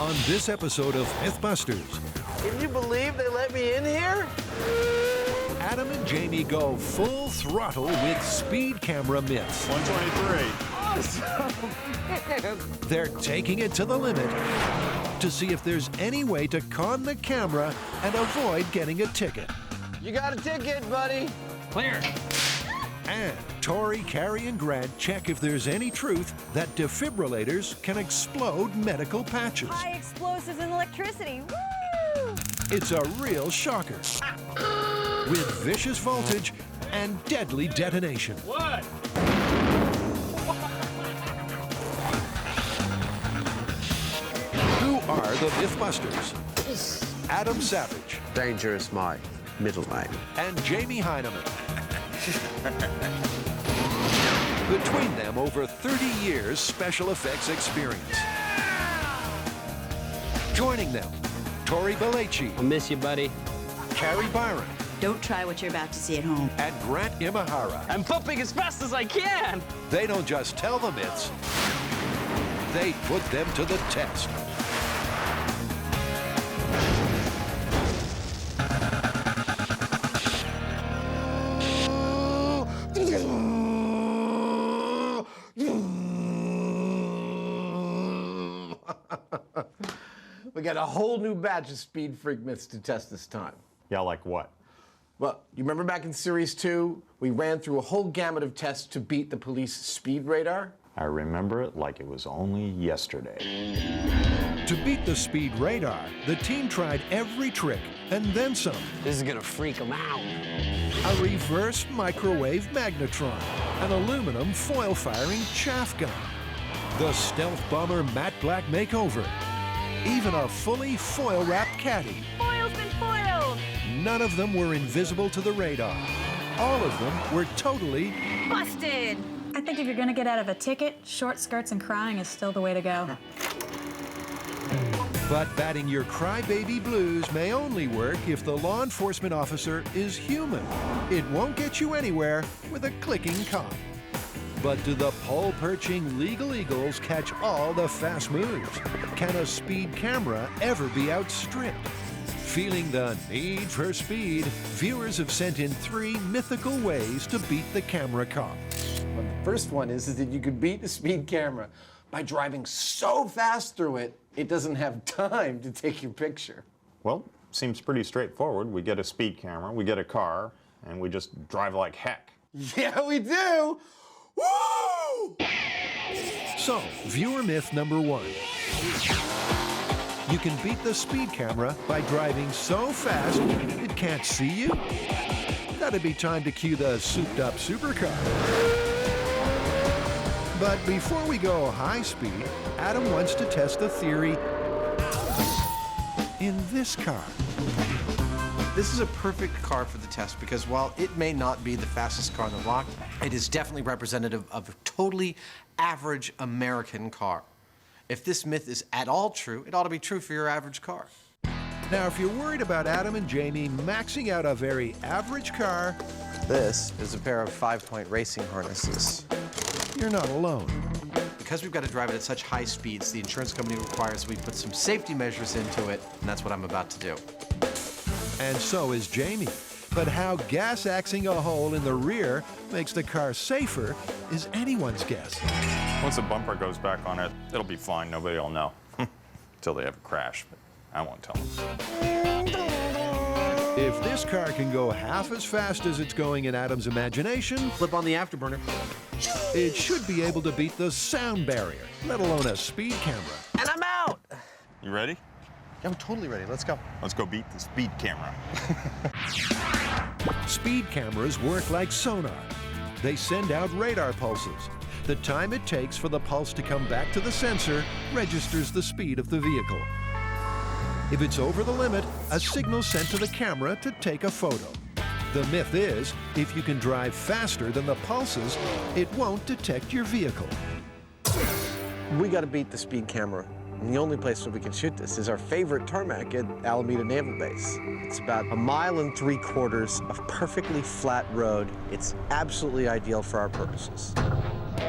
on this episode of MythBusters. Can you believe they let me in here? Adam and Jamie go full throttle with speed camera myths. 123. Awesome! They're taking it to the limit to see if there's any way to con the camera and avoid getting a ticket. You got a ticket, buddy. Clear. And Tori, Carrie, and Grant check if there's any truth that defibrillators can explode medical patches. High explosives and electricity. Woo! It's a real shocker. With vicious voltage and deadly detonation. What? Who are the MythBusters? Adam Savage. Danger is my middle name. And Jamie Hyneman. Between them, over 30 years special effects experience. Joining them, Tori Belleci, I'll miss you, buddy. Carrie Byron, Don't try what you're about to see at home. and Grant Imahara. I'm flipping as fast as I can. They don't just tell the myths, they put them to the test. We got a whole new batch of speed freak myths to test this time. Yeah, like what? Well, you remember back in Series 2, we ran through a whole gamut of tests to beat the police speed radar? I remember it like it was only yesterday. To beat the speed radar, the team tried every trick and then some. This is gonna freak them out. A reverse microwave magnetron, an aluminum foil-firing chaff gun, the stealth bomber matte black makeover, even a fully foil-wrapped caddy. Foil's been foiled! None of them were invisible to the radar. All of them were totally... Busted! I think if you're gonna get out of a ticket, short skirts and crying is still the way to go. But batting your crybaby blues may only work if the law enforcement officer is human. It won't get you anywhere with a clicking cop. But do the pole-perching legal eagles catch all the fast moves? Can a speed camera ever be outstripped? Feeling the need for speed, viewers have sent in 3 mythical ways to beat the camera cop. Well, the first one is that you could beat the speed camera by driving so fast through it, it doesn't have time to take your picture. Well, seems pretty straightforward. We get a speed camera, we get a car, and we just drive like heck. Yeah, we do! Woo! So, viewer myth number 1. You can beat the speed camera by driving so fast it can't see you? That'd be time to cue the souped-up supercar. But before we go high speed, Adam wants to test the theory in this car. This is a perfect car for the test because while it may not be the fastest car on the block, it is definitely representative of a totally average American car. If this myth is at all true, it ought to be true for your average car. Now, if you're worried about Adam and Jamie maxing out a very average car, This is a pair of 5-point racing harnesses. you're not alone. Because we've got to drive it at such high speeds, the insurance company requires we put some safety measures into it, and that's what I'm about to do. And so is Jamie. But how gas-axing a hole in the rear makes the car safer is anyone's guess. Once the bumper goes back on it, it'll be fine. Nobody will know. Until they have a crash, but I won't tell them. If this car can go half as fast as it's going in Adam's imagination, Flip on the afterburner. it should be able to beat the sound barrier, let alone a speed camera. And I'm out! You ready? Yeah, I'm totally ready. Let's go. Let's go beat the speed camera. Speed cameras work like sonar. They send out radar pulses. The time it takes for the pulse to come back to the sensor registers the speed of the vehicle. If it's over the limit, a signal's sent to the camera to take a photo. The myth is, if you can drive faster than the pulses, it won't detect your vehicle. We got to beat the speed camera. And the only place where we can shoot this is our favorite tarmac at Alameda Naval Base. It's about 1.75 miles of perfectly flat road. It's absolutely ideal for our purposes.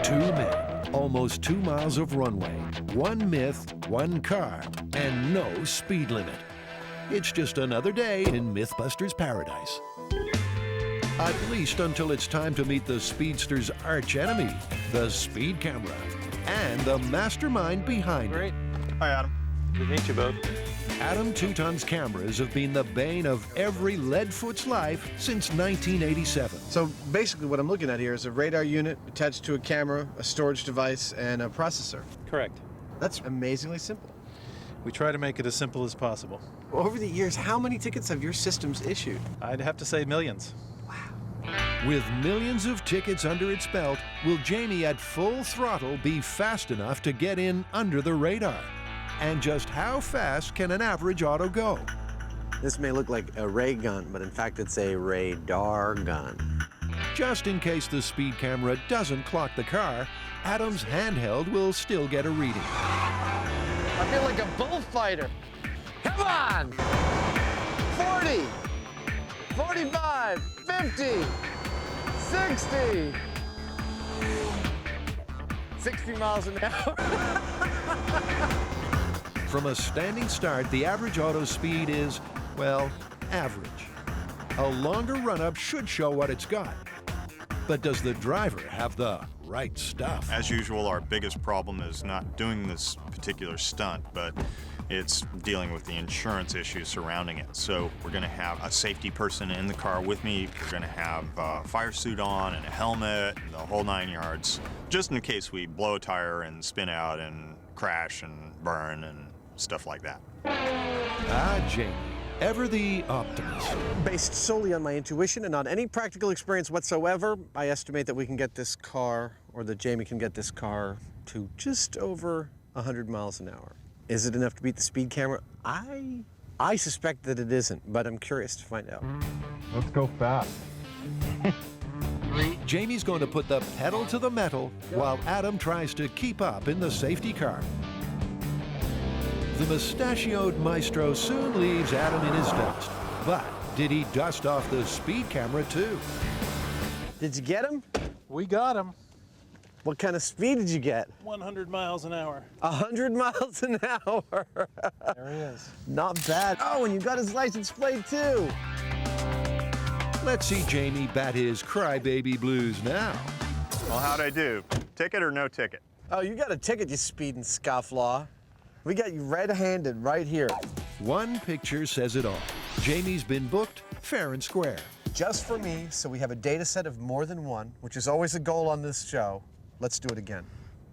2 men, Almost 2 miles of runway, one myth, one car, and no speed limit. It's just another day in MythBusters paradise. At least until it's time to meet the speedster's arch enemy, the speed camera, and the mastermind behind it. Great. Hi, Adam. Good to meet you both. Adam Teuton's cameras have been the bane of every leadfoot's life since 1987. So basically what I'm looking at here is a radar unit attached to a camera, a storage device, and a processor. Correct. That's amazingly simple. We try to make it as simple as possible. Over the years, how many tickets have your systems issued? I'd have to say millions. With millions of tickets under its belt, will Jamie at full throttle be fast enough to get in under the radar? And just how fast can an average auto go? This may look like a ray gun, but in fact it's a radar gun. Just in case the speed camera doesn't clock the car, Adam's handheld will still get a reading. I feel like a bullfighter. Come on! 40, 45, 50, 60. 60 miles an hour. From a standing start, the average auto speed is, well, average. A longer run-up should show what it's got. But does the driver have the right stuff? As usual, our biggest problem is not doing this particular stunt, but it's dealing with the insurance issues surrounding it. So we're going to have a safety person in the car with me. We're going to have a fire suit on and a helmet, and the whole 9 yards, just in case we blow a tire and spin out and crash and burn and stuff like that. Ah, Jamie, ever the optimist. Based solely on my intuition and not any practical experience whatsoever, I estimate that we can get this car, or that Jamie can get this car, to just over 100 miles an hour. Is it enough to beat the speed camera? I suspect that it isn't, but I'm curious to find out. Let's go fast. Jamie's going to put the pedal to the metal while Adam tries to keep up in the safety car. The mustachioed maestro soon leaves Adam in his dust. But did he dust off the speed camera too? Did you get him? We got him. What kind of speed did you get? 100 miles an hour. 100 miles an hour. There he is. Not bad. Oh, and you got his license plate too. Let's see Jamie bat his crybaby blues now. Well, how'd I do? Ticket or no ticket? Oh, you got a ticket, you speeding scofflaw. We got you red-handed right here. One picture says it all. Jamie's been booked fair and square. Just for me, so we have a data set of more than one, which is always a goal on this show. Let's do it again.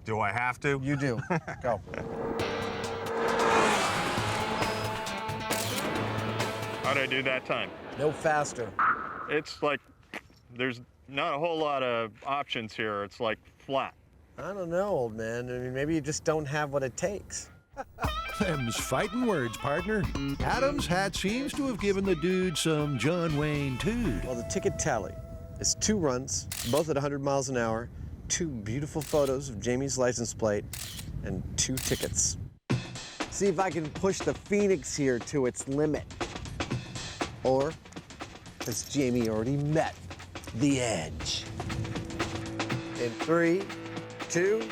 Do I have to? You do. Go. How'd I do that time? No faster. It's like there's not a whole lot of options here. It's like flat. I don't know, old man. I mean, maybe you just don't have what it takes. Them's fighting words, partner. Adam's hat seems to have given the dude some John Wayne tood. Well, the ticket tally is 2 runs, both at 100 miles an hour, 2 beautiful photos of Jamie's license plate, and 2 tickets. See if I can push the Phoenix here to its limit. Or has Jamie already met the edge? In 3, 2,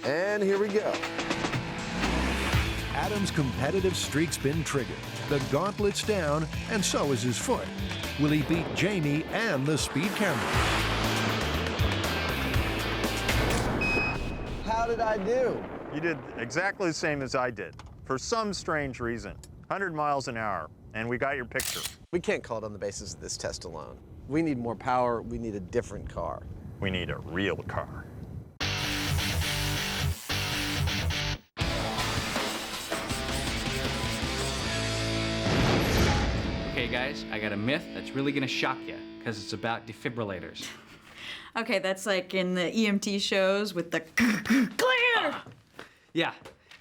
and here we go. Adam's competitive streak's been triggered. The gauntlet's down, and so is his foot. Will he beat Jamie and the speed camera? How did I do? You did exactly the same as I did, for some strange reason. 100 miles an hour, and we got your picture. We can't call it on the basis of this test alone. We need more power. We need a different car. We need a real car. Okay, guys, I got a myth that's really gonna shock you, because it's about defibrillators. Okay, that's like in the EMT shows with the clear. Yeah,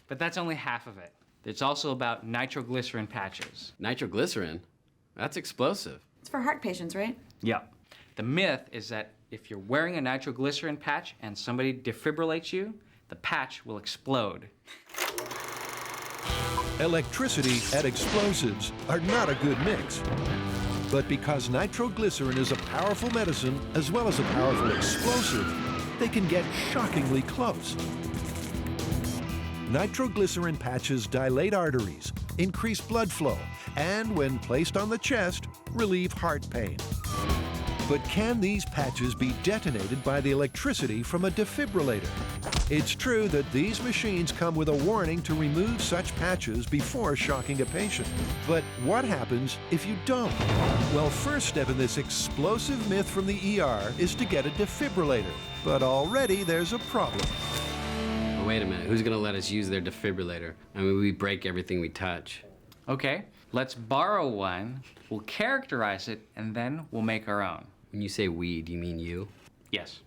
but that's only half of it. It's also about nitroglycerin patches. Nitroglycerin? That's explosive. It's for heart patients, right? Yeah. The myth is that if you're wearing a nitroglycerin patch and somebody defibrillates you, the patch will explode. Electricity and explosives are not a good mix. But because nitroglycerin is a powerful medicine as well as a powerful explosive, they can get shockingly close. Nitroglycerin patches dilate arteries, increase blood flow, and when placed on the chest, relieve heart pain. But can these patches be detonated by the electricity from a defibrillator? It's true that these machines come with a warning to remove such patches before shocking a patient. But what happens if you don't? Well, first step in this explosive myth from the ER is to get a defibrillator. But already there's a problem. But wait a minute, who's gonna let us use their defibrillator? I mean, we break everything we touch. Okay, let's borrow one, we'll characterize it, and then we'll make our own. When you say we, do you mean you? Yes.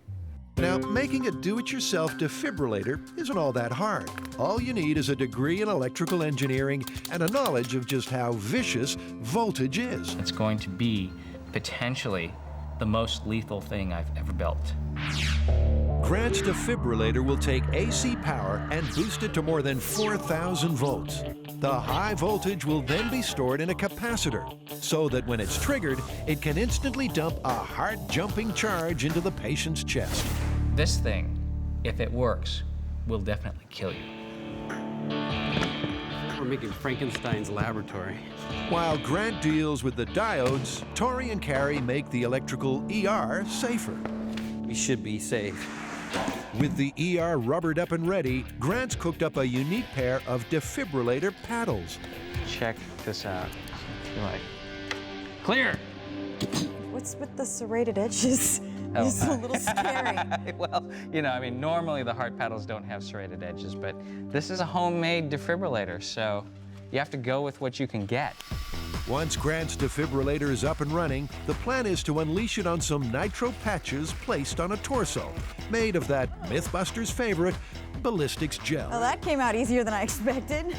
Now, making a do-it-yourself defibrillator isn't all that hard. All you need is a degree in electrical engineering and a knowledge of just how vicious voltage is. It's going to be potentially the most lethal thing I've ever built. Grant's defibrillator will take AC power and boost it to more than 4,000 volts. The high voltage will then be stored in a capacitor, so that when it's triggered, it can instantly dump a heart-jumping charge into the patient's chest. This thing, if it works, will definitely kill you. We're making Frankenstein's laboratory. While Grant deals with the diodes, Tori and Carrie make the electrical ER safer. We should be safe. With the ER rubbered up and ready, Grant's cooked up a unique pair of defibrillator paddles. Check this out. Like, clear! What's with the serrated edges? Oh, It's a little scary. Well, you know, I mean, normally the heart paddles don't have serrated edges, but this is a homemade defibrillator, so you have to go with what you can get. Once Grant's defibrillator is up and running, the plan is to unleash it on some nitro patches placed on a torso, made of that MythBusters favorite, ballistics gel. Well, that came out easier than I expected.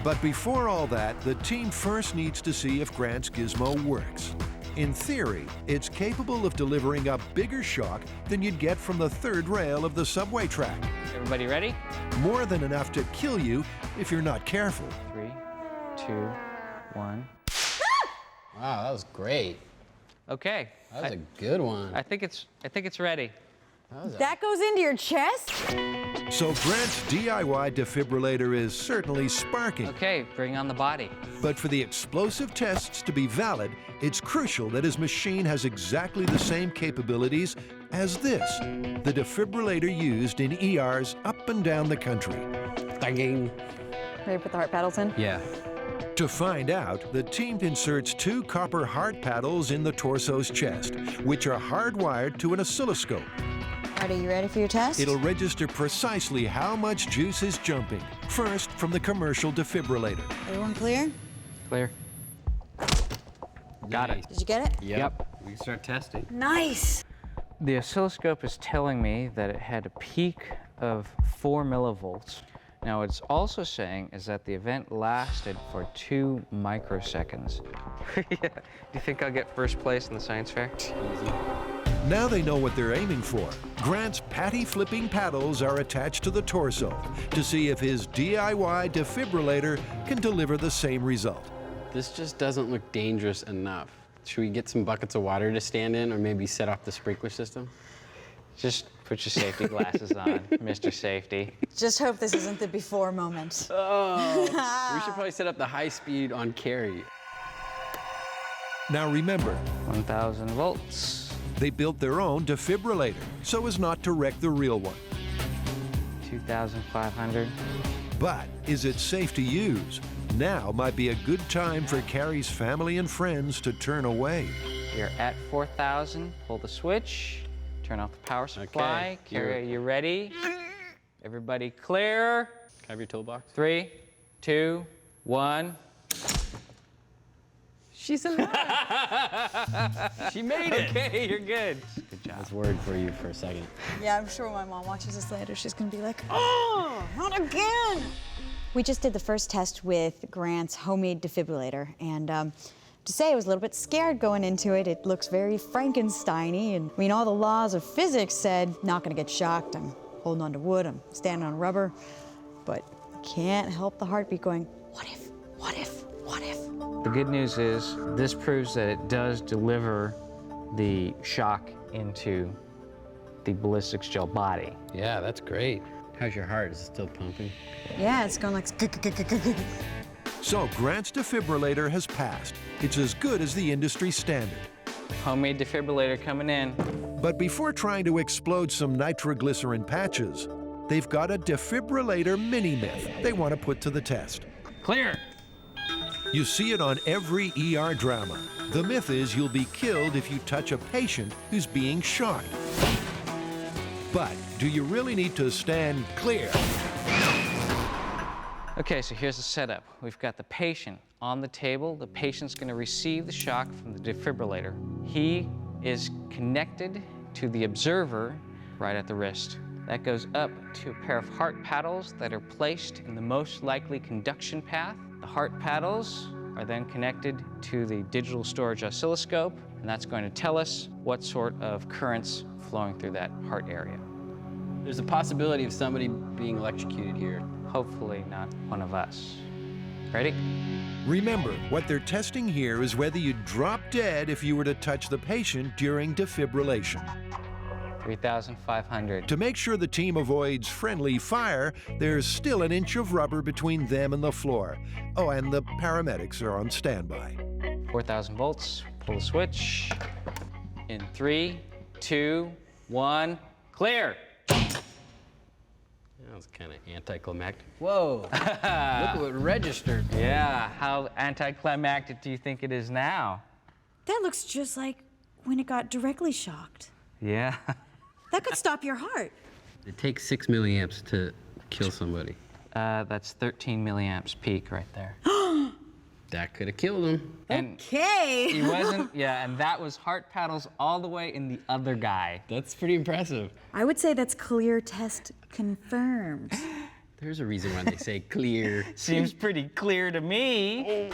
But before all that, the team first needs to see if Grant's gizmo works. In theory, it's capable of delivering a bigger shock than you'd get from the third rail of the subway track. Everybody ready? More than enough to kill you if you're not careful. 3, 2, 1. Wow, that was great. Okay. That was a good one. I think it's ready. That goes into your chest? So Grant's DIY defibrillator is certainly sparking. Okay, bring on the body. But for the explosive tests to be valid, it's crucial that his machine has exactly the same capabilities as this, the defibrillator used in ERs up and down the country. Dang. Ready to put the heart paddles in? Yeah. To find out, the team inserts 2 copper heart paddles in the torso's chest, which are hardwired to an oscilloscope. All right, are you ready for your test? It'll register precisely how much juice is jumping, first from the commercial defibrillator. Everyone clear? Clear. Got it. Did you get it? Yep. We can start testing. Nice. The oscilloscope is telling me that it had a peak of 4 millivolts. Now, it's also saying is that the event lasted for 2 microseconds. Yeah. Do you think I'll get first place in the science fair? Now they know what they're aiming for. Grant's patty-flipping paddles are attached to the torso to see if his DIY defibrillator can deliver the same result. This just doesn't look dangerous enough. Should we get some buckets of water to stand in, or maybe set off the sprinkler system? Just put your safety glasses on, Mr. Safety. Just hope this isn't the before moment. Oh, we should probably set up the high speed on Carrie. Now remember, 1,000 volts. they built their own defibrillator so as not to wreck the real one. 2,500. But is it safe to use? Now might be a good time for Carrie's family and friends to turn away. You're at 4,000. Pull the switch. Turn off the power supply. Okay, Carrie, are you're- you ready? Everybody clear? Can I have your toolbox? 3, 2, 1. She's alive. She made it. Okay, you're good. Good I job. was worried for you for a second. Yeah, I'm sure when my mom watches this later, she's gonna be like, oh, not again. We just did the first test with Grant's homemade defibrillator, and to say I was a little bit scared going into it. It looks very Frankenstein-y, and I mean, all the laws of physics said not gonna get shocked. I'm holding onto wood, I'm standing on rubber, but I can't help the heartbeat going, what if, what if, what if? The good news is this proves that it does deliver the shock into the ballistics gel body. Yeah, that's great. How's your heart? Is it still pumping? Yeah, it's going like. So Grant's defibrillator has passed. It's as good as the industry standard. Homemade defibrillator coming in. But before trying to explode some nitroglycerin patches, they've got a defibrillator mini-myth they want to put to the test. Clear. You see it on every ER drama. The myth is you'll be killed if you touch a patient who's being shocked. But do you really need to stand clear? Okay, so here's the setup. We've got the patient on the table. The patient's going to receive the shock from the defibrillator. He is connected to the observer right at the wrist. That goes up to a pair of heart paddles that are placed in the most likely conduction path. The heart paddles are then connected to the digital storage oscilloscope, and that's going to tell us what sort of currents flowing through that heart area. There's a possibility of somebody being electrocuted here. Hopefully not one of us. Ready? Remember, what they're testing here is whether you'd drop dead if you were to touch the patient during defibrillation. 3,500. To make sure the team avoids friendly fire, there's still an inch of rubber between them and the floor. Oh, and the paramedics are on standby. 4,000 volts. Pull the switch. In 3, 2, 1, clear. That was kind of anticlimactic. Whoa, look at what registered. Yeah, how anticlimactic do you think it is now? That looks just like when it got directly shocked. Yeah. That could stop your heart. It takes 6 milliamps to kill somebody. That's 13 milliamps peak right there. That could have killed him. And Okay. he wasn't, yeah, and that was heart paddles all the way in the other guy. That's pretty impressive. I would say that's clear test confirmed. There's a reason why they say clear. Seems pretty clear to me.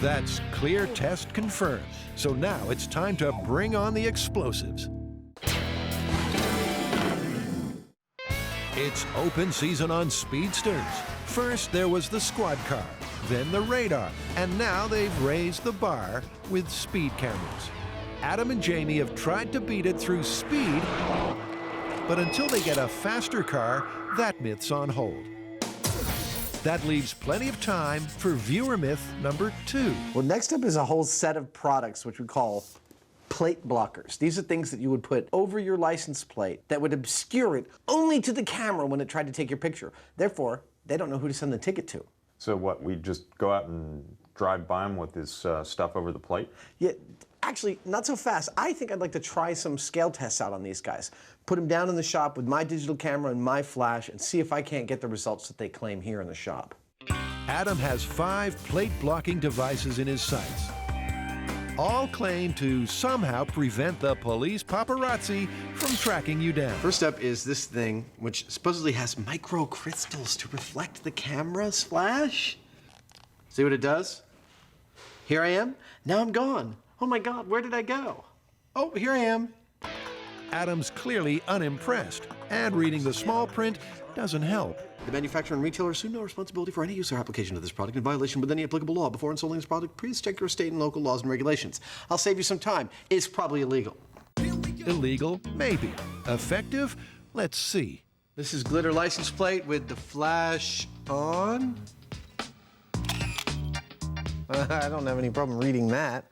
That's clear test confirmed. So now it's time to bring on the explosives. It's open season on speedsters. First, there was the squad car, then the radar, and now they've raised the bar with speed cameras. Adam and Jamie have tried to beat it through speed, but until they get a faster car, that myth's on hold. That leaves plenty of time for viewer myth number 2. Well, next up is a whole set of products which we call plate blockers. These are things that you would put over your license plate that would obscure it only to the camera when it tried to take your picture. Therefore, they don't know who to send the ticket to. So what, we just go out and drive by him with his stuff over the plate? Yeah, actually, not so fast. I think I'd like to try some scale tests out on these guys. Put them down in the shop with my digital camera and my flash and see if I can't get the results that they claim here in the shop. Adam has 5 plate blocking devices in his sights. All claim to somehow prevent the police paparazzi from tracking you down. First up is this thing, which supposedly has microcrystals to reflect the camera's flash. See what it does? Here I am. Now I'm gone. Oh my God, where did I go? Oh, here I am. Adam's clearly unimpressed, and reading the small print doesn't help. The manufacturer and retailer assume no responsibility for any use or application of this product in violation with any applicable law. Before installing this product, please check your state and local laws and regulations. I'll save you some time. It's probably illegal. Illegal? Maybe. Effective? Let's see. This is glitter license plate with the flash on. I don't have any problem reading that.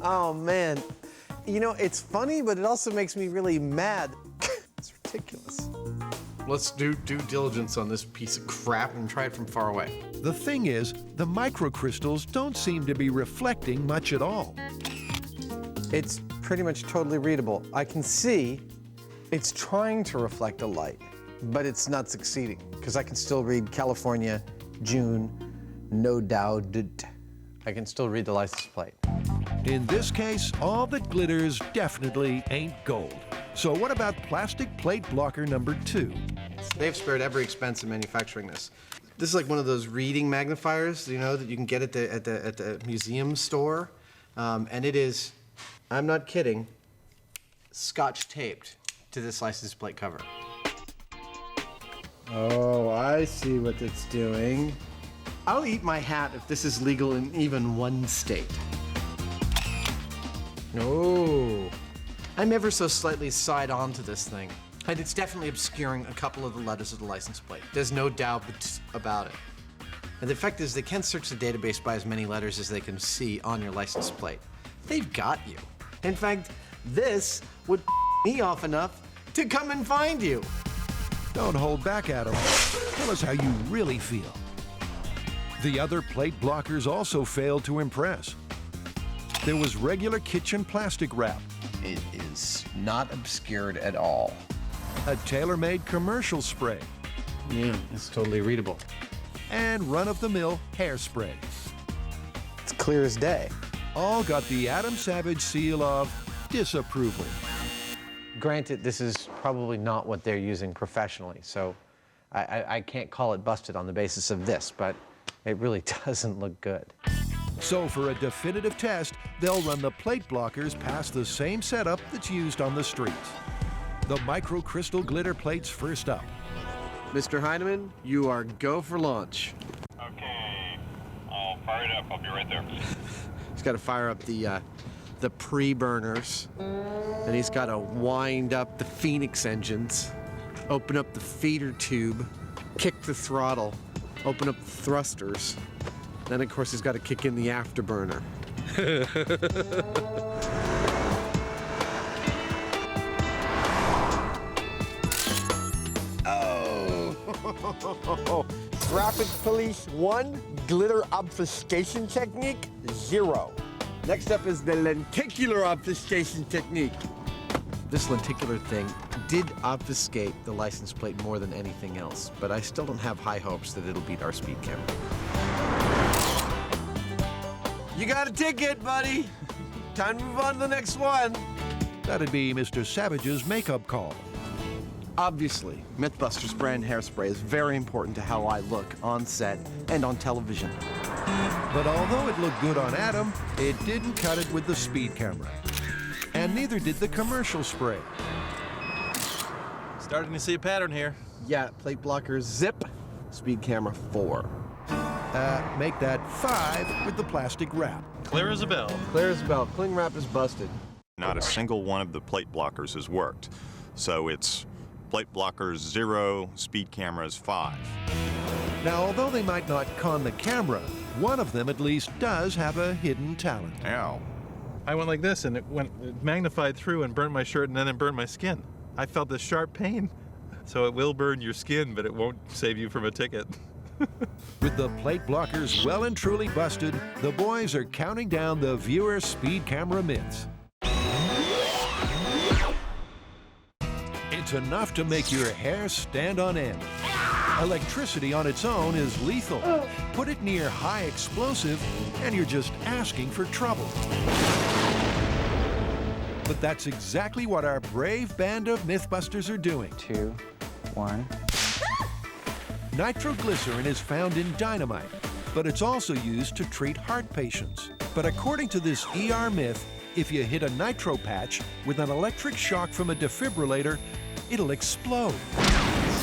Oh, man. You know, it's funny, but it also makes me really mad. It's ridiculous. Let's do due diligence on this piece of crap and try it from far away. The thing is, the microcrystals don't seem to be reflecting much at all. It's pretty much totally readable. I can see it's trying to reflect a light, but it's not succeeding because I can still read California, June, no doubt. I can still read the license plate. In this case, all that glitters definitely ain't gold. So what about plastic plate blocker number 2? They've spared every expense in manufacturing this. This is like one of those reading magnifiers, you know, that you can get at the museum store. And it is, I'm not kidding, scotch taped to this license plate cover. Oh, I see what it's doing. I'll eat my hat if this is legal in even one state. Oh, I'm ever so slightly side on to this thing, and it's definitely obscuring a couple of the letters of the license plate. There's no doubt about it. And the fact is, they can't search the database by as many letters as they can see on your license plate. They've got you. In fact, this would me off enough to come and find you. Don't hold back, Adam. Tell us how you really feel. The other plate blockers also failed to impress. There was regular kitchen plastic wrap, It is not obscured at all. a tailor-made commercial spray, Yeah, it's totally readable. and run-of-the-mill hairspray. It's clear as day. All got the Adam Savage seal of disapproval. Granted, this is probably not what they're using professionally, so I can't call it busted on the basis of this, but it really doesn't look good. So for a definitive test, they'll run the plate blockers past the same setup that's used on the streets. The microcrystal glitter plates first up. Mr. Hyneman, you are go for launch. Okay, I'll fire it up. I'll be right there. He's got to fire up the pre-burners, and he's got to wind up the Phoenix engines, open up the feeder tube, kick the throttle, open up the thrusters. Then, of course, he's got to kick in the afterburner. Oh! Traffic Police 1, glitter obfuscation technique 0. Next up is the lenticular obfuscation technique. This lenticular thing did obfuscate the license plate more than anything else, but I still don't have high hopes that it'll beat our speed camera. You got a ticket, buddy. Time to move on to the next one. That'd be Mr. Savage's makeup call. Obviously, MythBusters brand hairspray is very important to how I look on set and on television. But although it looked good on Adam, it didn't cut it with the speed camera. And neither did the commercial spray. Starting to see a pattern here. Yeah, plate blocker zip, speed camera 4. Make that 5 with the plastic wrap. Clear as a bell. Clear as a bell. Cling wrap is busted. Not a single one of the plate blockers has worked. So it's plate blockers 0, speed cameras 5. Now, although they might not con the camera, one of them at least does have a hidden talent. Ow. I went like this, and it magnified through and burnt my shirt, and then it burned my skin. I felt this sharp pain. So it will burn your skin, but it won't save you from a ticket. With the plate blockers well and truly busted, the boys are counting down the viewer speed camera myths. It's enough to make your hair stand on end. Electricity on its own is lethal. Put it near high explosive, and you're just asking for trouble. But that's exactly what our brave band of MythBusters are doing. 2, 1. Nitroglycerin is found in dynamite, but it's also used to treat heart patients. But according to this ER myth, if you hit a nitro patch with an electric shock from a defibrillator, it'll explode.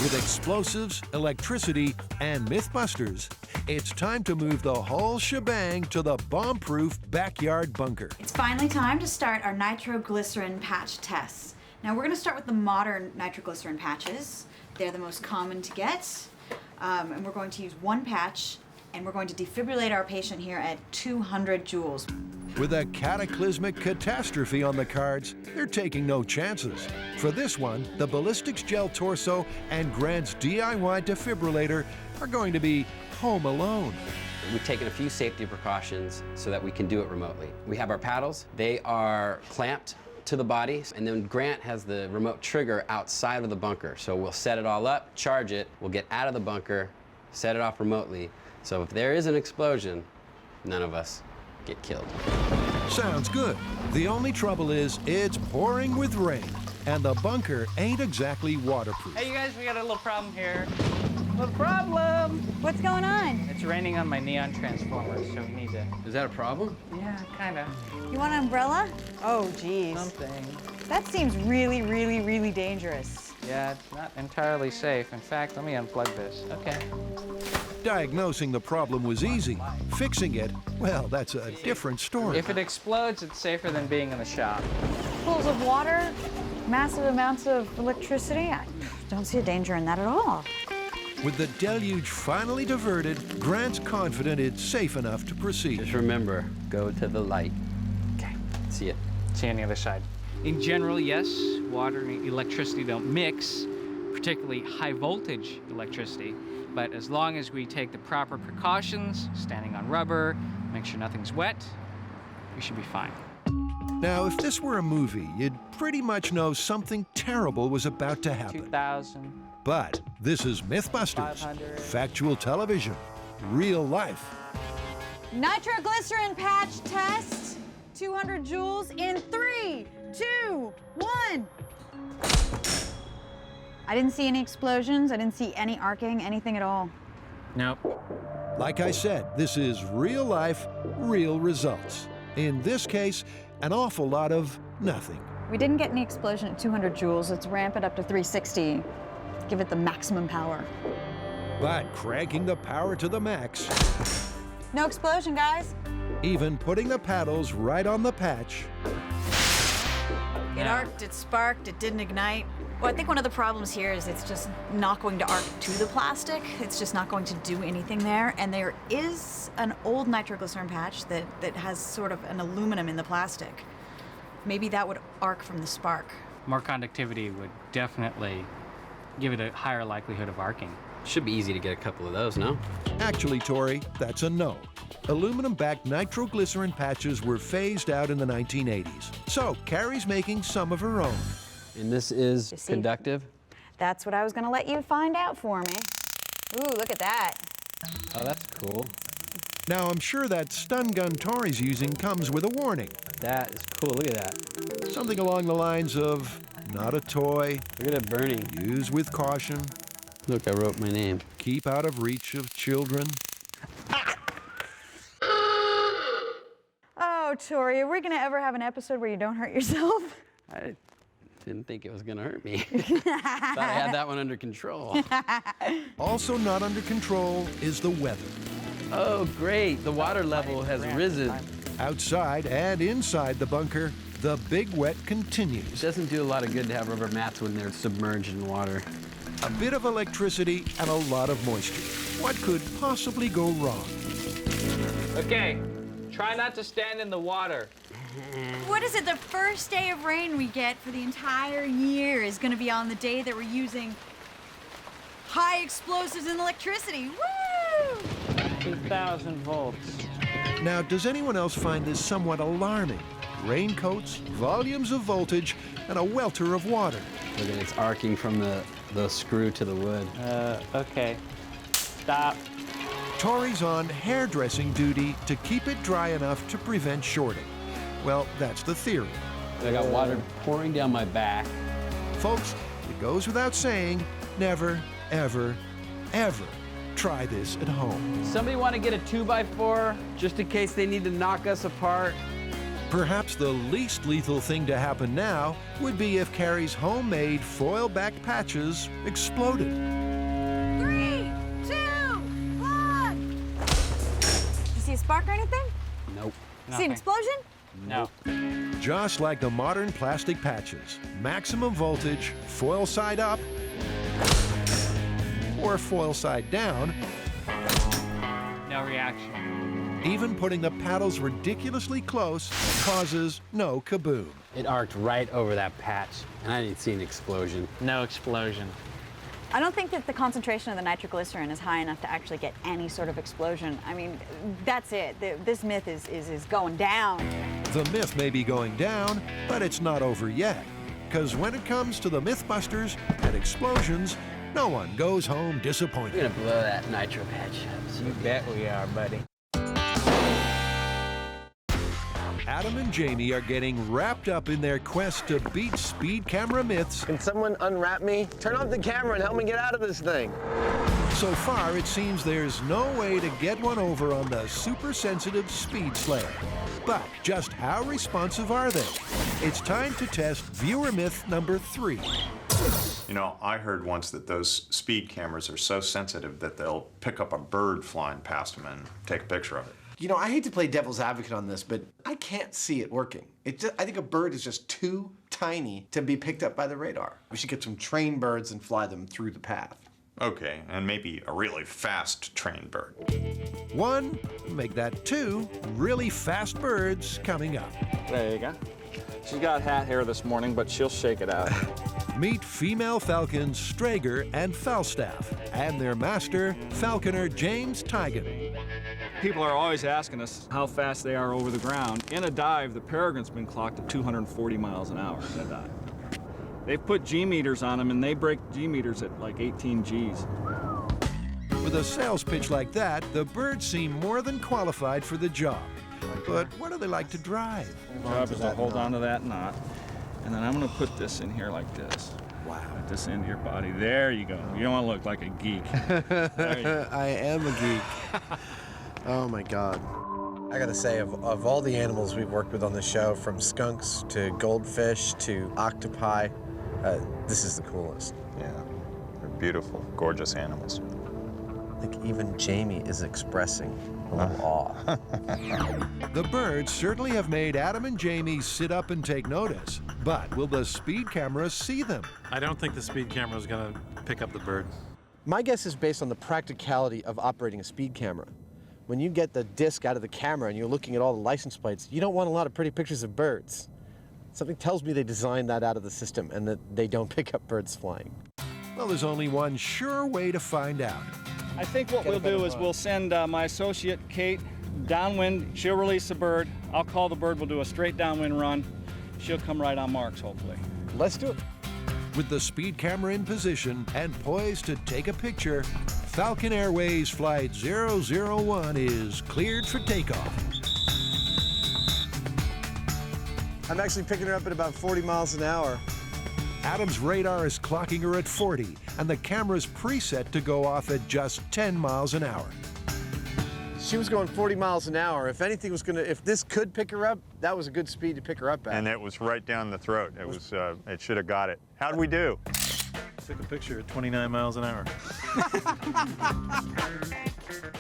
With explosives, electricity, and MythBusters, it's time to move the whole shebang to the bomb-proof backyard bunker. It's finally time to start our nitroglycerin patch tests. Now we're going to start with the modern nitroglycerin patches. They're the most common to get. And we're going to use one patch, and we're going to defibrillate our patient here at 200 joules. With a cataclysmic catastrophe on the cards, they're taking no chances. For this one, the Ballistics Gel Torso and Grant's DIY defibrillator are going to be home alone. We've taken a few safety precautions so that we can do it remotely. We have our paddles. They are clamped to the body, and then Grant has the remote trigger outside of the bunker. So we'll set it all up, charge it, we'll get out of the bunker, set it off remotely. So if there is an explosion, none of us get killed. Sounds good. The only trouble is it's pouring with rain, and the bunker ain't exactly waterproof. Hey, you guys, we got a little problem here. Little problem! What's going on? It's raining on my neon transformers, so we need to... Is that a problem? Yeah, kind of. You want an umbrella? Oh, geez. Something. That seems really, really, really dangerous. Yeah, it's not entirely safe. In fact, let me unplug this. Okay. Diagnosing the problem was easy. Fixing it, well, that's a different story. If it explodes, it's safer than being in the shop. pools of water, massive amounts of electricity. I don't see a danger in that at all. With the deluge finally diverted, Grant's confident it's safe enough to proceed. Just remember, go to the light. Okay, see ya. See you on the other side. In general, yes, water and electricity don't mix, particularly high voltage electricity. But as long as we take the proper precautions, standing on rubber, make sure nothing's wet, we should be fine. Now, if this were a movie, you'd pretty much know something terrible was about to happen. 2,000. But this is MythBusters, 500. factual television, real life. Nitroglycerin patch test. 200 joules in 3, 2, 1. I didn't see any explosions. I didn't see any arcing, anything at all. Nope. Like I said, this is real life, real results. In this case, an awful lot of nothing. We didn't get any explosion at 200 joules. Let's ramp it up to 360. Give it the maximum power. But cranking the power to the max, No explosion, guys. even putting the paddles right on the patch, It arced, it sparked, it didn't ignite. Well, I think one of the problems here is it's just not going to arc to the plastic. It's just not going to do anything there. And there is an old nitroglycerin patch that has sort of an aluminum in the plastic. Maybe that would arc from the spark. More conductivity would definitely give it a higher likelihood of arcing. Should be easy to get a couple of those, no? Actually, Tori, that's a no. Aluminum-backed nitroglycerin patches were phased out in the 1980s. So Carrie's making some of her own. And this is You see? conductive. That's what I was gonna let you find out for me. Ooh, look at that. Oh, that's cool. Now, I'm sure that stun gun Tori's using comes with a warning. That is cool. Look at that. Something along the lines of, not a toy, Look at it burning. use with caution, Look, I wrote my name. keep out of reach of children. Oh, Tori, are we gonna ever have an episode where you don't hurt yourself? I didn't think it was gonna hurt me. Thought I had that one under control. Also not under control is the weather. Oh, great. The water level has risen. Outside and inside the bunker, the big wet It continues. doesn't do a lot of good to have rubber mats when they're submerged in water. A bit of electricity and a lot of moisture. What could possibly go wrong? Okay, try not to stand in the water. What is it? The first day of rain we get for the entire year is going to be on the day that we're using high explosives and electricity. Woo! 2,000 volts. Now, does anyone else find this somewhat alarming? Raincoats, volumes of voltage, and a welter of water. Look at it, it's arcing from the screw to the wood. Okay. Stop. Tori's on hairdressing duty to keep it dry enough to prevent shorting. Well, that's the theory. I got water pouring down my back. Folks, it goes without saying, never, ever, ever try this at home. Somebody want to get a 2x4 just in case they need to knock us apart? Perhaps the least lethal thing to happen now would be if Carrie's homemade foil-back patches exploded. 3, 2, 1. You see a spark or anything? Nope. See Nothing. an explosion? No. Just like the modern plastic patches, maximum voltage, foil side up, or foil side down, No reaction. even putting the paddles ridiculously close causes no kaboom. It arced right over that patch, and I didn't see an explosion. No explosion. I don't think that the concentration of the nitroglycerin is high enough to actually get any sort of explosion. I mean, that's it. This myth is going down. The myth may be going down, but it's not over yet. Because when it comes to the MythBusters and explosions, no one goes home disappointed. We're gonna blow that nitro patch up. You bet we are, buddy. Adam and Jamie are getting wrapped up in their quest to beat speed camera myths. Can someone unwrap me? Turn off the camera and help me get out of this thing. So far, it seems there's no way to get one over on the super sensitive Speed Slayer. But just how responsive are they? It's time to test viewer myth number 3. You know, I heard once that those speed cameras are so sensitive that they'll pick up a bird flying past them and take a picture of it. You know, I hate to play devil's advocate on this, but I can't see it working. I think a bird is just too tiny to be picked up by the radar. We should get some trained birds and fly them through the path. Okay, and maybe a really fast trained bird. 1, make that 2 really fast birds coming up. There you go. She's got hat hair this morning, but she'll shake it out. Meet female falcons Strager and Falstaff, and their master, falconer James Tigan. People are always asking us how fast they are over the ground. In a dive, the peregrine's been clocked at 240 miles an hour in a dive. They've put G meters on them, and they break G meters at like 18 Gs. With a sales pitch like that, the birds seem more than qualified for the job. But what do they like to drive? The job is to hold on to that knot, and then I'm going to put this in here like this. Wow. Put this into your body. There you go. You don't want to look like a geek. There you go. I am a geek. Oh my God. I gotta say, of all the animals we've worked with on the show, from skunks to goldfish to octopi, this is the coolest. Yeah, they're beautiful, gorgeous animals. I think even Jamie is expressing a little awe. The birds certainly have made Adam and Jamie sit up and take notice. But will the speed cameras see them? I don't think the speed camera is going to pick up the bird. My guess is based on the practicality of operating a speed camera. When you get the disc out of the camera and you're looking at all the license plates, you don't want a lot of pretty pictures of birds. Something tells me they designed that out of the system and that they don't pick up birds flying. Well, there's only one sure way to find out. I think what we'll do is we'll send my associate, Kate, downwind. She'll release the bird. I'll call the bird. We'll do a straight downwind run. She'll come right on marks, hopefully. Let's do it. With the speed camera in position and poised to take a picture, Falcon Airways Flight 001 is cleared for takeoff. I'm actually picking her up at about 40 miles an hour. Adam's radar is clocking her at 40, and the camera's preset to go off at just 10 miles an hour. She was going 40 miles an hour. If anything was gonna, if this could pick her up, that was a good speed to pick her up at. And it was right down the throat. It was, it should have got it. How'd we do? Took a picture at 29 miles an hour.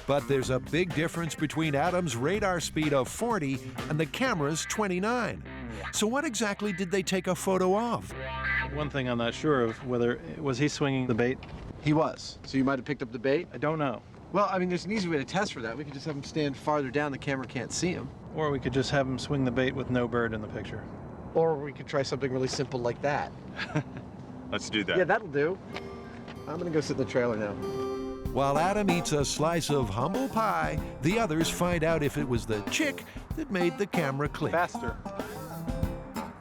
But there's a big difference between Adam's radar speed of 40 and the camera's 29. So what exactly did they take a photo of? One thing I'm not sure of, whether, was he swinging the bait? He was. So you might have picked up the bait? I don't know. Well, I mean, there's an easy way to test for that. We could just have him stand farther down, the camera can't see him. Or we could just have him swing the bait with no bird in the picture. Or we could try something really simple like that. Let's do that. Yeah, that'll do. I'm gonna go sit in the trailer now. While Adam eats a slice of humble pie, the others find out if it was the chick that made the camera click. Faster.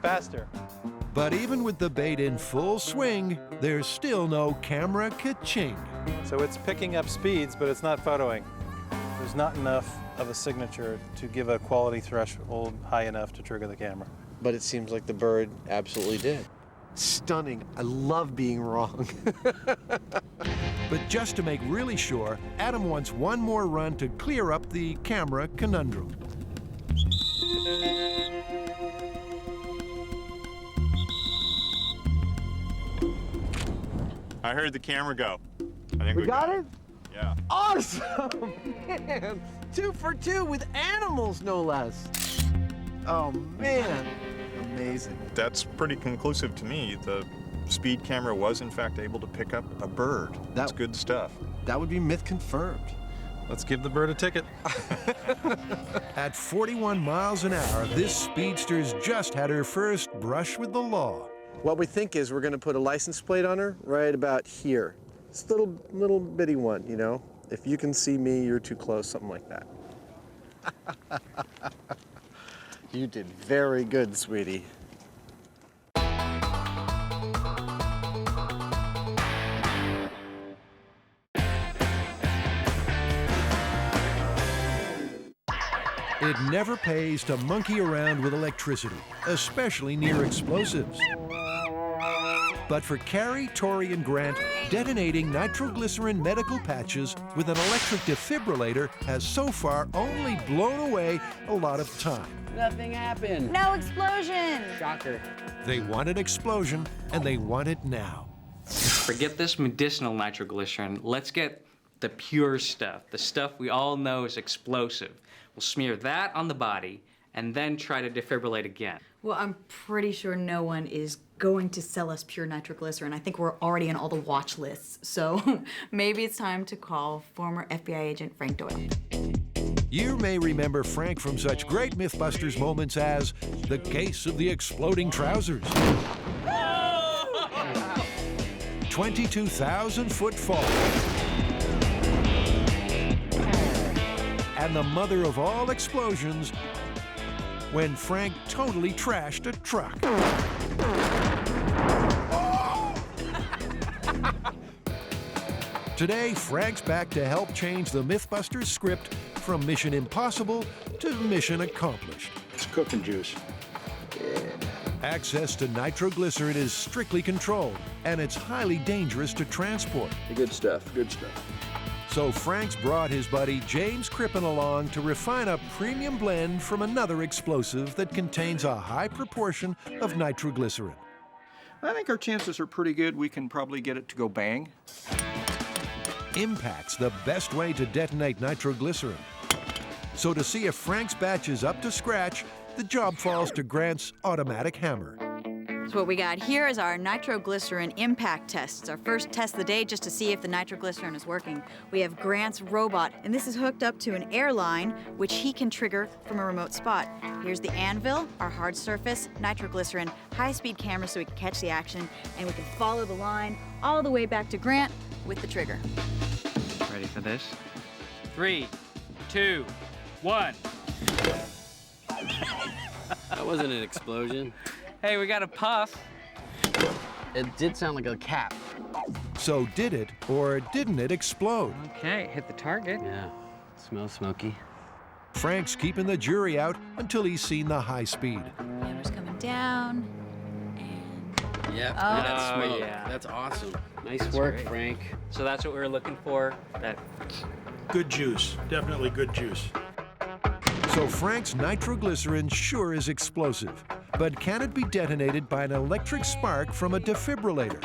Faster. But even with the bait in full swing, there's still no camera ka-ching. So it's picking up speeds, but it's not photoing. There's not enough of a signature to give a quality threshold high enough to trigger the camera. But it seems like the bird absolutely did. Stunning. I love being wrong. But just to make really sure, Adam wants one more run to clear up the camera conundrum. I heard the camera go. I think We got it? Yeah. Awesome! Man, 2 for 2 with animals, no less. Oh, man. Amazing. That's pretty conclusive to me. The speed camera was, in fact, able to pick up a bird. That's good stuff. That would be myth confirmed. Let's give the bird a ticket. At 41 miles an hour, this speedster's just had her first brush with the law. What we think is we're going to put a license plate on her right about here. It's a little bitty one, you know? If you can see me, you're too close, something like that. You did very good, sweetie. It never pays to monkey around with electricity, especially near explosives. But for Carrie, Tori, and Grant, detonating nitroglycerin medical patches with an electric defibrillator has so far only blown away a lot of time. Nothing happened. No explosion! Shocker. They want an explosion, and they want it now. Forget this medicinal nitroglycerin. Let's get the pure stuff, the stuff we all know is explosive. We'll smear that on the body and then try to defibrillate again. Well, I'm pretty sure no one is going to sell us pure nitroglycerin. I think we're already on all the watch lists. So maybe it's time to call former FBI agent Frank Doyle. You may remember Frank from such great MythBusters moments as the case of the exploding trousers, 22,000-foot fall, and the mother of all explosions when Frank totally trashed a truck. Today, Frank's back to help change the MythBusters script from Mission Impossible to Mission Accomplished. It's cooking juice. Access to nitroglycerin is strictly controlled, and it's highly dangerous to transport. Good stuff, good stuff. So Frank's brought his buddy James Crippen along to refine a premium blend from another explosive that contains a high proportion of nitroglycerin. I think our chances are pretty good. We can probably get it to go bang. Impact's the best way to detonate nitroglycerin. So to see if Frank's batch is up to scratch, the job falls to Grant's automatic hammer. So what we got here is our nitroglycerin impact test. It's our first test of the day just to see if the nitroglycerin is working. We have Grant's robot, and this is hooked up to an air line, which he can trigger from a remote spot. Here's the anvil, our hard surface, nitroglycerin, high-speed camera so we can catch the action, and we can follow the line all the way back to Grant with the trigger. Ready for this? 3, 2, 1. That wasn't an explosion. Hey, we got a puff. It did sound like a cap. So did it or didn't it explode? Okay, hit the target. Yeah, smells smoky. Frank's keeping the jury out until he's seen the high speed. Camera's coming down, and Yep, Oh. that's smoke. Yeah. That's awesome. Nice That's work, great. Frank. So that's what we were looking for. That Good juice, definitely good juice. So Frank's nitroglycerin sure is explosive, but can it be detonated by an electric spark from a defibrillator?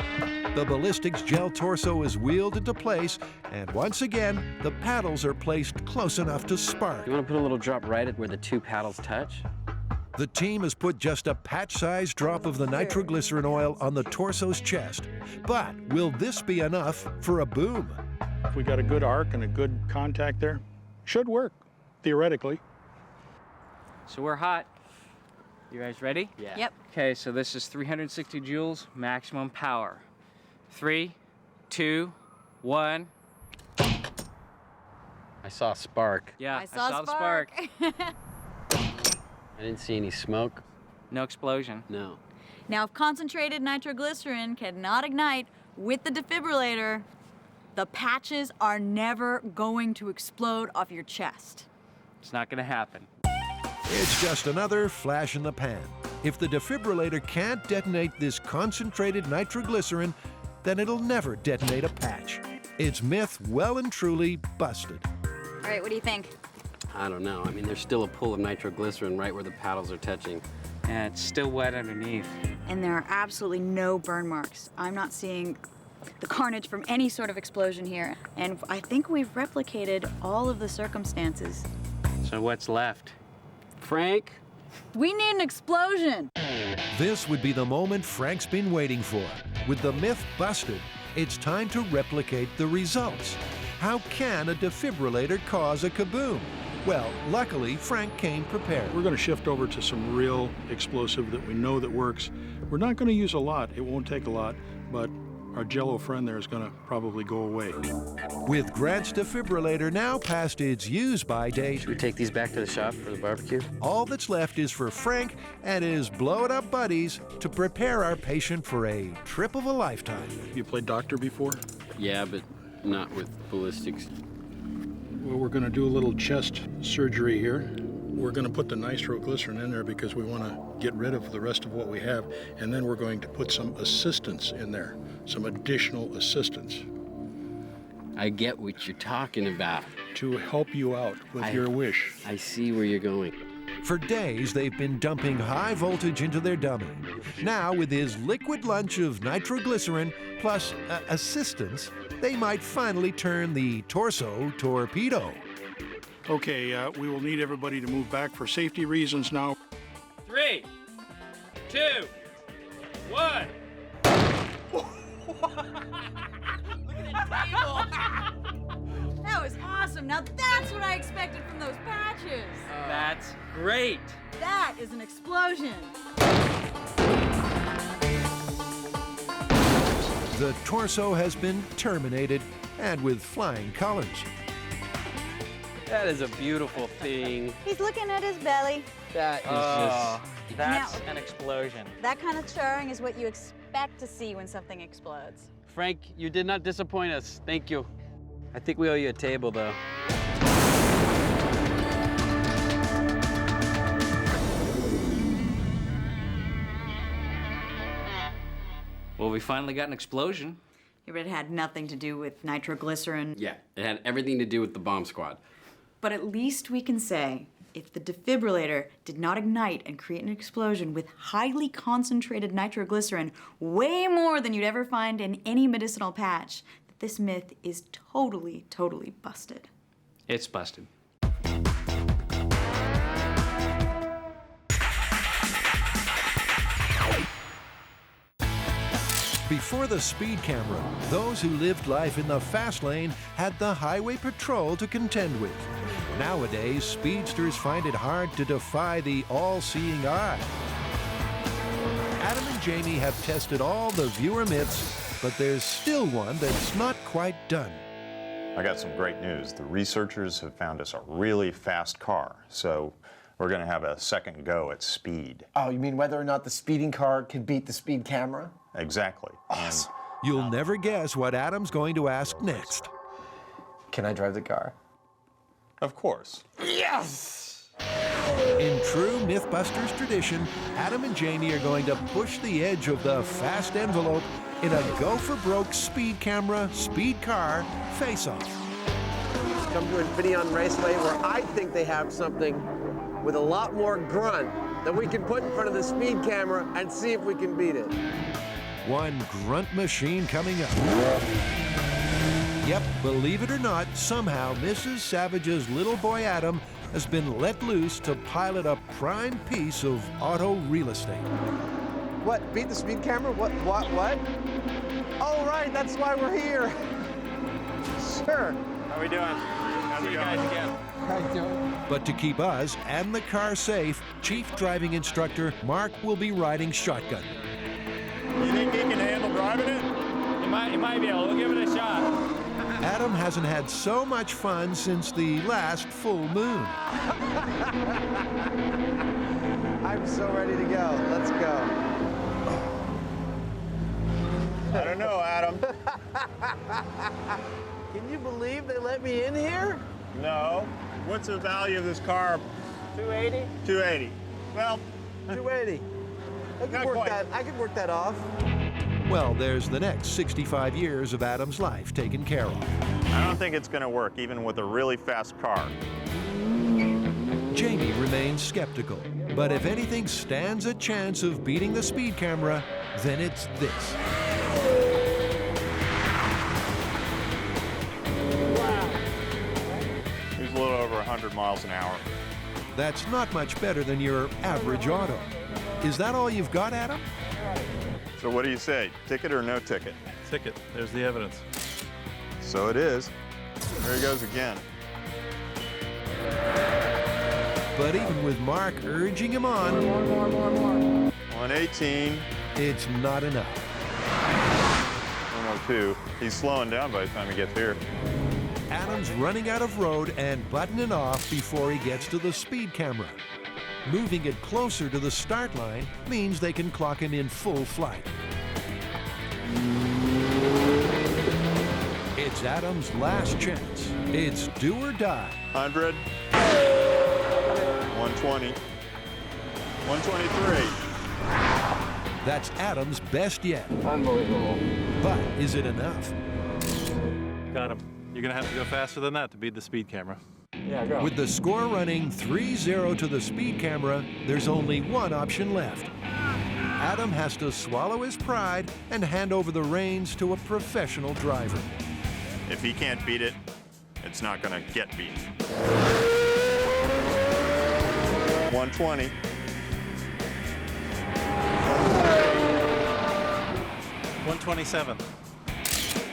The ballistics gel torso is wheeled into place, and once again, the paddles are placed close enough to spark. You want to put a little drop right at where the two paddles touch? The team has put just a patch-sized drop of the nitroglycerin oil on the torso's chest. But will this be enough for a boom? If we got a good arc and a good contact there, should work, theoretically. So we're hot. You guys ready? Yeah. Yep. Okay, so this is 360 joules, maximum power. 3, 2, 1. I saw a spark. Yeah, I saw the spark. I didn't see any smoke. No explosion. No. Now, if concentrated nitroglycerin cannot ignite with the defibrillator, the patches are never going to explode off your chest. It's not gonna happen. It's just another flash in the pan. If the defibrillator can't detonate this concentrated nitroglycerin, then it'll never detonate a patch. It's myth well and truly busted. All right, what do you think? I don't know. I mean, there's still a pool of nitroglycerin right where the paddles are touching. And it's still wet underneath. And there are absolutely no burn marks. I'm not seeing the carnage from any sort of explosion here. And I think we've replicated all of the circumstances. So what's left? Frank? We need an explosion. This would be the moment Frank's been waiting for. With the myth busted, it's time to replicate the results. How can a defibrillator cause a kaboom? Well, luckily, Frank came prepared. We're going to shift over to some real explosive that we know that works. We're not going to use a lot. It won't take a lot, but our Jello friend there is going to probably go away. With Grant's defibrillator now past its use-by date, Should we take these back to the shop for the barbecue? all that's left is for Frank and his blow-it-up buddies to prepare our patient for a trip of a lifetime. You played doctor before? Yeah, but not with ballistics. Well, we're going to do a little chest surgery here. We're going to put the nitroglycerin in there because we want to get rid of the rest of what we have, and then we're going to put some assistance in there, some additional assistance I get what you're talking about. to help you out with your wish. I see where you're going. For days, they've been dumping high voltage into their dummy. Now, with his liquid lunch of nitroglycerin plus assistance, they might finally turn the torso torpedo. Okay, we will need everybody to move back for safety reasons now. 3, 2, 1. That was awesome. Now that's what I expected from those patches. That's great. That is an explosion. The torso has been terminated, and with flying colors. That is a beautiful thing. He's looking at his belly. That is just... That's an explosion. That kind of charring is what you expect to see when something explodes. Frank, you did not disappoint us. Thank you. I think we owe you a table, though. Well, we finally got an explosion. But it had nothing to do with nitroglycerin. Yeah, it had everything to do with the bomb squad. But at least we can say, if the defibrillator did not ignite and create an explosion with highly concentrated nitroglycerin, way more than you'd ever find in any medicinal patch, that this myth is totally, totally busted. It's busted. Before the speed camera, those who lived life in the fast lane had the highway patrol to contend with. Nowadays, speedsters find it hard to defy the all-seeing eye. Adam and Jamie have tested all the viewer myths, but there's still one that's not quite done. I got some great news. The researchers have found us a really fast car, so we're going to have a second go at speed. Oh, you mean whether or not the speeding car can beat the speed camera? Exactly. Awesome. You'll never guess what Adam's going to ask next. Can I drive the car? Of course. Yes! In true MythBusters tradition, Adam and Jamie are going to push the edge of the fast envelope in a go-for-broke speed camera, speed car face-off. Come to Infineon Raceway, where I think they have something with a lot more grunt that we can put in front of the speed camera and see if we can beat it. One grunt machine coming up. Yep, believe it or not, somehow Mrs. Savage's little boy Adam has been let loose to pilot a prime piece of auto real estate. What, beat the speed camera? What? Oh, right, that's why we're here. Sure. How we doing? How's it going? How you doing? But to keep us and the car safe, Chief Driving Instructor Mark will be riding shotgun. You think he can handle driving it? You might be able to give it a shot. Adam hasn't had so much fun since the last full moon. I'm so ready to go. Let's go. I don't know, Adam. Can you believe they let me in here? No. What's the value of this car? 280? 280. Well, 280. I could work that off. Well, there's the next 65 years of Adam's life taken care of. I don't think it's going to work, even with a really fast car. Jamie remains skeptical, but if anything stands a chance of beating the speed camera, then it's this. He's a little over 100 miles an hour. That's not much better than your average auto. Is that all you've got, Adam? So what do you say, ticket or no ticket? Ticket. There's the evidence. So it is. There he goes again. But even with Mark urging him on, 118. it's not enough. 102. He's slowing down by the time he gets here. Adam's running out of road and buttoning off before he gets to the speed camera. Moving it closer to the start line means they can clock him in full flight. It's Adam's last chance. It's do or die. 100. 120. 123. That's Adam's best yet. Unbelievable. But is it enough? Got him. You're going to have to go faster than that to beat the speed camera. Yeah, go. With the score running 3-0 to the speed camera, there's only one option left. Adam has to swallow his pride and hand over the reins to a professional driver. If he can't beat it, it's not gonna get beaten. 120. 127.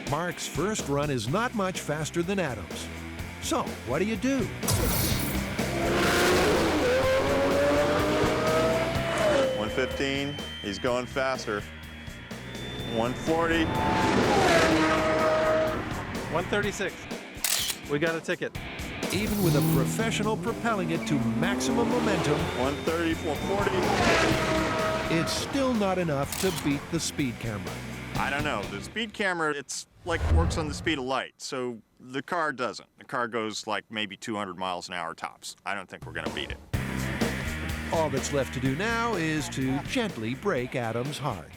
Mark's first run is not much faster than Adam's. So, what do you do? 115. He's going faster. 140. 136. We got a ticket. Even with a professional propelling it to maximum momentum, 130, 440. it's still not enough to beat the speed camera. I don't know. The speed camera, it's like works on the speed of light, so the car doesn't. The car goes like maybe 200 miles an hour tops. I don't think we're gonna beat it. All that's left to do now is to gently break Adam's heart.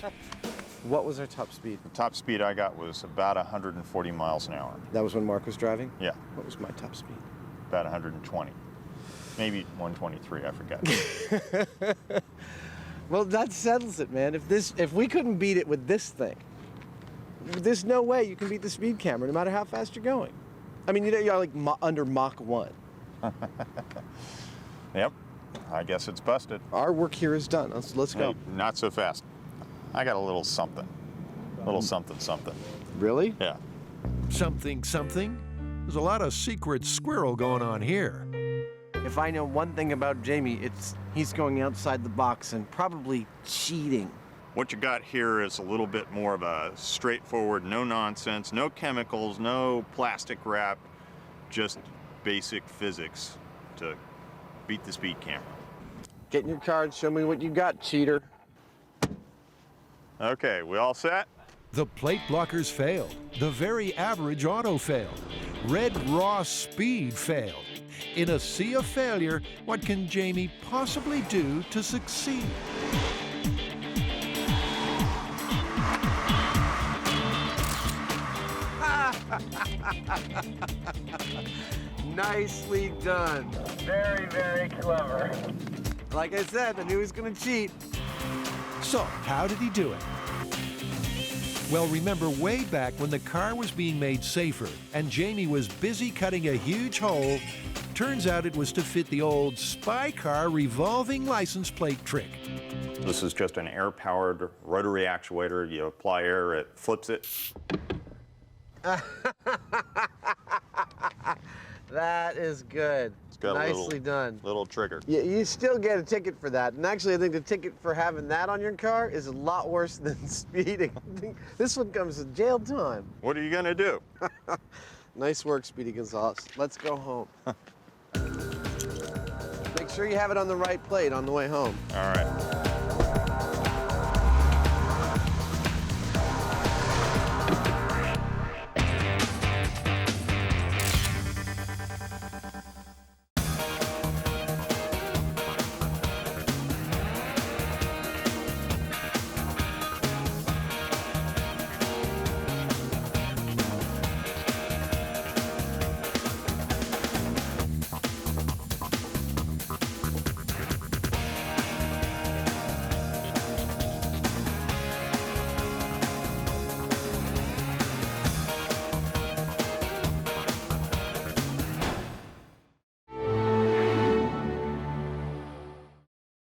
What was our top speed? The top speed I got was about 140 miles an hour. That was when Mark was driving? Yeah. What was my top speed? About 120. Maybe 123, I forget. Well, that settles it, man. If we couldn't beat it with this thing, there's no way you can beat the speed camera, no matter how fast you're going. I mean, you're like under Mach 1. Yep. I guess it's busted. Our work here is done. Let's go. Hey, not so fast. I got a little something. Little something, something. Really? Yeah. Something, something? There's a lot of secret squirrel going on here. If I know one thing about Jamie, it's he's going outside the box and probably cheating. What you got here is a little bit more of a straightforward, no nonsense, no chemicals, no plastic wrap, just basic physics to beat the speed camera. Get in your car and show me what you got, cheater. Okay, we all set? The plate blockers failed. The very average auto failed. Red raw speed failed. In a sea of failure, what can Jamie possibly do to succeed? Nicely done. Very, very clever. Like I said, I knew he was gonna cheat. So, how did he do it? Well, remember way back when the car was being made safer and Jamie was busy cutting a huge hole, turns out it was to fit the old spy car revolving license plate trick. This is just an air-powered rotary actuator. You apply air, it flips it. That is good. It's got Nicely done. Little trigger. You still get a ticket for that. And actually, I think the ticket for having that on your car is a lot worse than speeding. This one comes with jail time. What are you gonna do? Nice work, Speedy Gonzales. Let's go home. Make sure you have it on the right plate on the way home. All right.